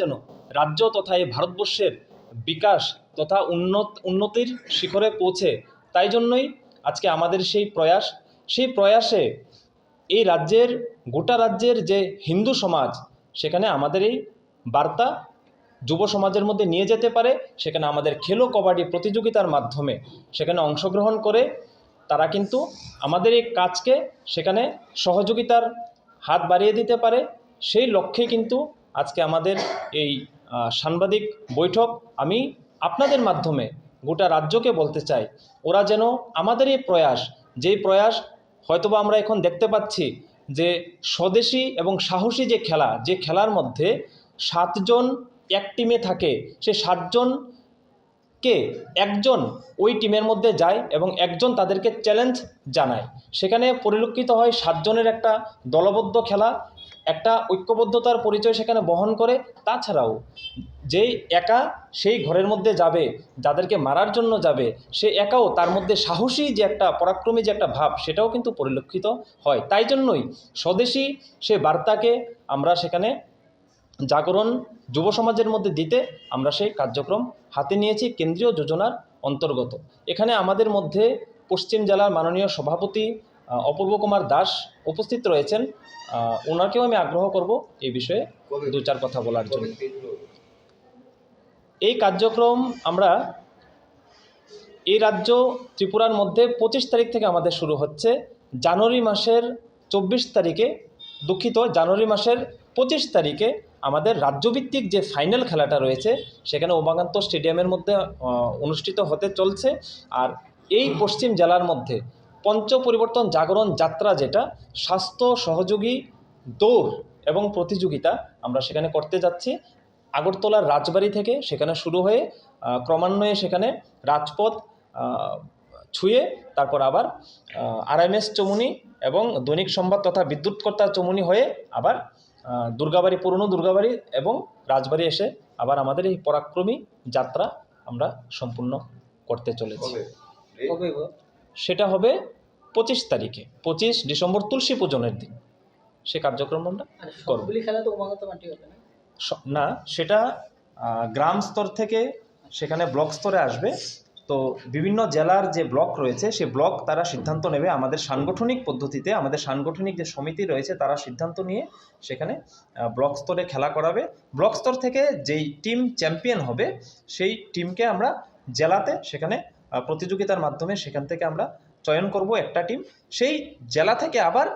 যেন রাজ্য তথা এই ভারতবর্ষের বিকাশ তথা উন্নতির শিখরে পৌঁছে, তাই জন্যই আজকে আমাদের সেই প্রয়াসে এই রাজ্যের গোটা রাজ্যের যে হিন্দু সমাজ সেখানে আমাদের এই বার্তা যুব সমাজের মধ্যে নিয়ে যেতে পারে। সেখানে আমাদের খেলো কবাডি প্রতিযোগিতার মাধ্যমে সেখানে অংশগ্রহণ করে তারা কিন্তু আমাদের এই কাজকে সেখানে সহযোগিতার হাত বাড়িয়ে দিতে পারে। সেই লক্ষ্যে কিন্তু আজকে আমাদের এই সাংবাদিক বৈঠক। আমি আপনাদের মাধ্যমে গোটা রাজ্যকে বলতে চাই, ওরা যেন আমাদের এই প্রয়াস, যেই প্রয়াস হয়তোবা আমরা এখন দেখতে পাচ্ছি যে স্বদেশী এবং সাহসী যে খেলার মধ্যে 7 জন এক টিমে থাকে, সে 7 জনকে একজন ওই টিমের মধ্যে যায় এবং একজন তাদেরকে চ্যালেঞ্জ জানায়। সেখানে পরিলক্ষিত হয় 7 জনের একটা দলবদ্ধ খেলা, একটা ঐক্যবদ্ধতার পরিচয় সেখানে বহন করে। তাছাড়াও যেই একা সেই ঘরের মধ্যে যাবে, যাদেরকে মারার জন্য যাবে, সে একাও তার মধ্যে সাহসী যে একটা পরাক্রমী যে একটা ভাব সেটাও কিন্তু পরিলক্ষিত হয়। তাই জন্যই স্বদেশী সে বার্তাকে আমরা সেখানে জাগরণ যুব সমাজের মধ্যে দিতে আমরা সেই কার্যক্রম হাতে নিয়েছি কেন্দ্রীয় যোজনার অন্তর্গত। এখানে আমাদের মধ্যে পশ্চিম জেলার মাননীয় সভাপতি অপূর্ব কুমার দাস উপস্থিত রয়েছেন। ওনাকেও আমি আগ্রহ করব এই বিষয়ে 2-4 কথা বলার জন্য। এই কার্যক্রম আমরা এই রাজ্য ত্রিপুরার মধ্যে 25 তারিখ থেকে আমাদের শুরু হচ্ছে। জানুয়ারি মাসের 24 তারিখে, জানুয়ারি মাসের 25 তারিখে আমাদের রাজ্যভিত্তিক যে ফাইনাল খেলাটা রয়েছে সেখানে উমাকান্ত স্টেডিয়ামের মধ্যে অনুষ্ঠিত হতে চলছে। আর এই পশ্চিম জেলার মধ্যে পঞ্চ পরিবর্তন জাগরণ যাত্রা, যেটা স্বাস্থ্য সহযোগী দৌড় এবং প্রতিযোগিতা আমরা সেখানে করতে যাচ্ছি। আগরতলার রাজবাড়ি থেকে সেখানে শুরু হয়ে ক্রমান্বয়ে সেখানে রাজপথ ছুঁয়ে তারপর আবার RMS চমুনি এবং দৈনিক সংবাদ তথা বিদ্যুৎকর্তা চমুনি হয়ে আবার দুর্গাবাড়ি, পুরনো দুর্গাবাড়ি এবং রাজবাড়ি এসে আবার আমাদের এই পরাক্রমী যাত্রা আমরা সম্পূর্ণ করতে চলেছি। সেটা হবে 25 তারিখে, 25 ডিসেম্বর তুলসী পূজনের দিন সে কার্যক্রম আমরা করব। না, সেটা গ্রাম স্তর থেকে সেখানে ব্লক স্তরে আসবে। তো বিভিন্ন জেলার যে ব্লক রয়েছে সেই ব্লক তারা সিদ্ধান্ত নেবে। আমাদের সাংগঠনিক পদ্ধতিতে, আমাদের সাংগঠনিক যে সমিতি রয়েছে তারা সিদ্ধান্ত নিয়ে সেখানে ব্লক স্তরে খেলা করাবে। ব্লক স্তর থেকে যেই টিম চ্যাম্পিয়ন হবে সেই টিমকে আমরা জেলাতে সেখানে প্রতিযোগিতার মাধ্যমে সেখান থেকে আমরা চয়ন করব একটা টিম। সেই জেলা থেকে আবার